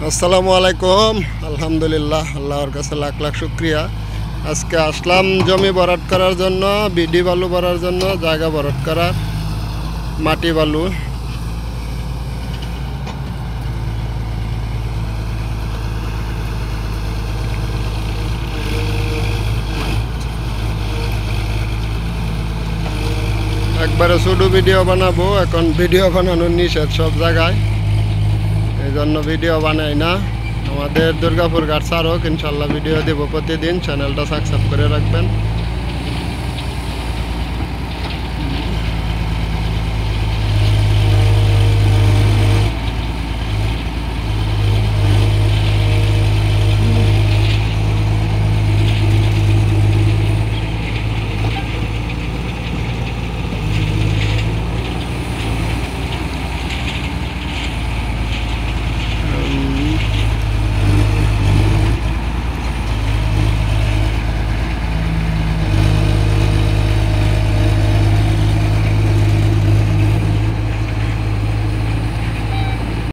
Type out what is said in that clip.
আসসালামু আলাইকুম। আলহামদুলিল্লাহ, আল্লাহর কাছে লাখ লাখ শুক্রিয়া। আজকে আসলাম জমি ভরাট করার জন্য, বিডি বালু ভরার জন্য, জায়গা ভরাট করার, মাটি বালু। একবারে শুধু ভিডিও বানাবো, এখন ভিডিও বানানোর নিষেধ সব জায়গায়, এই জন্য ভিডিও বানাই না। আমাদের দুর্গাপুর ঘাট ছাড়ক, ইনশাল্লাহ ভিডিও দেবো প্রতিদিন। চ্যানেলটা সাবস্ক্রাইব করে রাখবেন।